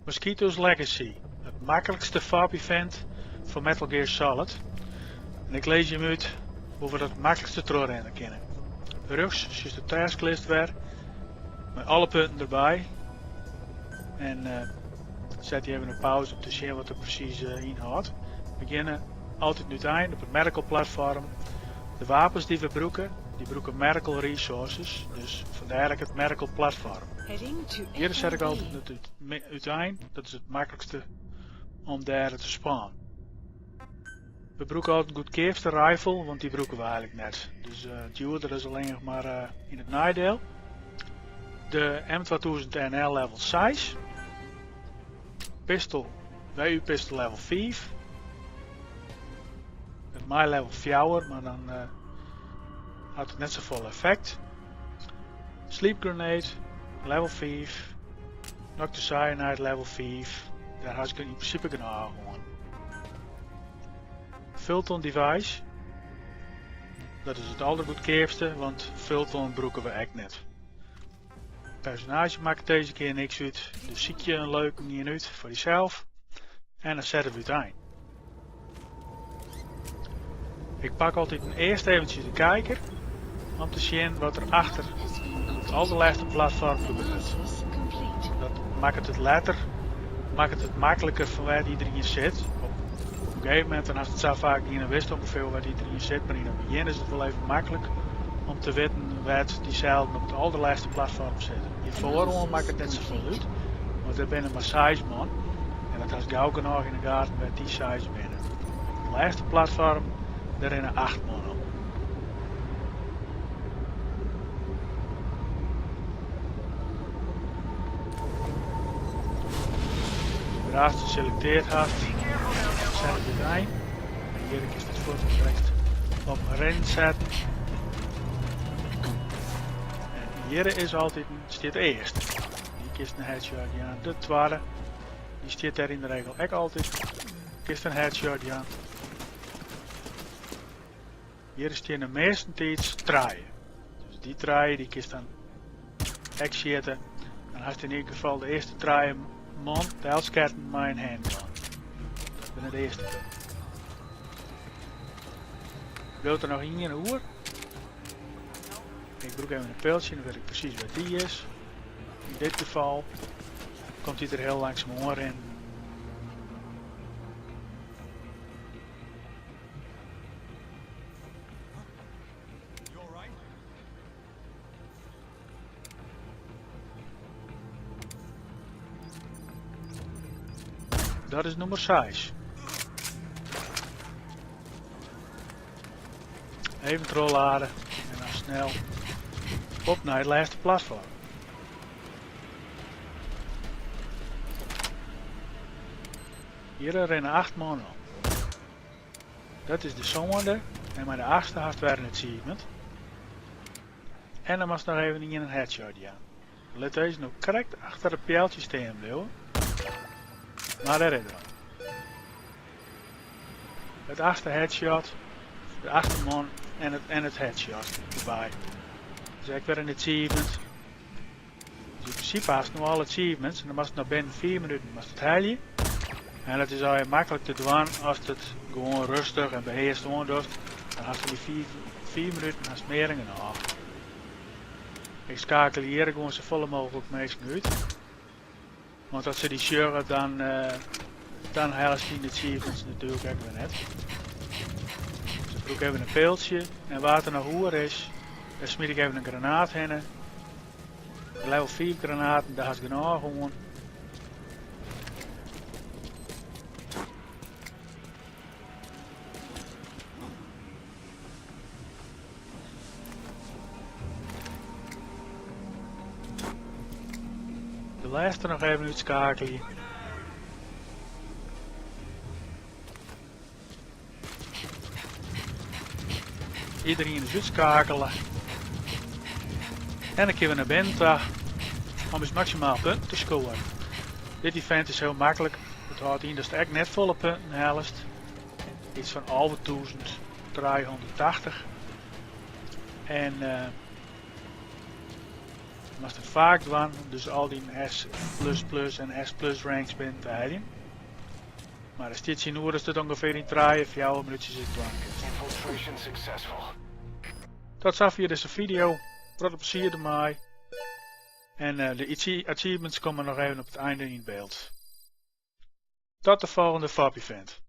Mosquito's Legacy, het makkelijkste FAP-event voor Metal Gear Solid. En ik lees je hem uit hoe we dat het makkelijkste terugrennen kunnen. Rechts is de tasklist weer, met alle punten erbij. En zet je even een pauze om te zien wat er precies inhoudt. We beginnen altijd nu het eind op het Medical platform. De wapens die we gebruiken Medical Resources, dus vandaar dat ik het Medical platform. Hier zet ik altijd het uiteinde, dat is het makkelijkste om daar te spawnen. We gebruiken altijd een goedkeefste rifle, want die gebruiken we eigenlijk net. Dus duurder is alleen nog maar in het nadeel. De M2000NL level 6. Pistol, WU pistol level 5. Met mij level 4, maar dan had het net zo vol effect. Sleep grenade, level 5. Noctis cyanide, level 5. Daar had ik in principe genoeg gewoon. Fulton device. Dat is het allergoedkeefste, want Fulton gebruiken we echt net. Personage maakt deze keer niks uit, dus zie je een leuke manier uit voor jezelf. En dan zetten we het eind. Ik pak altijd eerst eventjes de kijker om te zien wat er achter het allerlaatste platform gebeurt. Dat maakt het makkelijker van waar iedereen zit. Op een gegeven moment dan had het zo vaak niet wist ongeveer waar iedereen zit, maar in het begin is het wel even makkelijk om te weten waar diezelfde op het allerlaatste platform zitten. Hiervoor maakt het net zoveel uit, want er binnen maar 6 man en dat is gauw genoeg in de gaten bij die 6 binnen. Het laatste platform, daar rennen 8 man op. Als je geselecteerd had, zet je het eind. En hier is het voortgelegd op ren zetten. En hier is altijd staat eerst. Die kist een headshot, ja. De tweede, die staat daar in de regel ook altijd. Kist een headshot, ja. Hier is die de meeste tijd draaien. Dus die draaien, die kist dan exiten. Dan had je in ieder geval de eerste draaien. Man, de helskaarten mijn hand man. Dat ben het eerste. Wilt er nog een hoer? Ik broek even een pijltje, dan weet ik precies wat die is. In dit geval komt hij er heel langzaam hoor in. Dat is nummer 6. Even trolladen en dan snel op naar het laatste platform. Hier rennen 8 man op. Dat is de zomende en maar de 8e had weer een achievement. En dan was nog even in een headshot ja. Let deze nog correct achter het pijltje staan blijven. Maar daar is het al. Het 8e headshot, de 8e man en het headshot erbij. Dus ik weer een achievement. Dus in principe had het nog alle achievements en dan was het nog binnen 4 minuten was het heilig. En dat is al makkelijk te doen als het gewoon rustig en beheerst doet. Dan had je die 4 minuten als meer en nog. Ik schakel hier gewoon zo volle mogelijk mensen uit. Want als ze die shirt dan halen ze die achievements natuurlijk ook weer net. Dus ik broek even een peeltje en wat er nog hoer is, dan smiet ik even een granaat heen. Een level 4 granaten, daar had ik genoeg gewoon. De laatste nog even uitschakelen. Iedereen is uitschakelen. En dan kunnen we naar binnen om eens maximaal punten te scoren. Dit event is heel makkelijk. Het houdt in dat het echt net volle punten helst. Iets van 11.380. En Je moet het vaak doen, dus al die S++ en S+ ranks bent te halen. Maar als dit zien hoe is het ongeveer in 3 of 4 minuutjes zit Infiltration successful. Tot zover deze video. Veel plezier ermee. En de achievements komen nog even op het einde in beeld. Tot de volgende FAP event.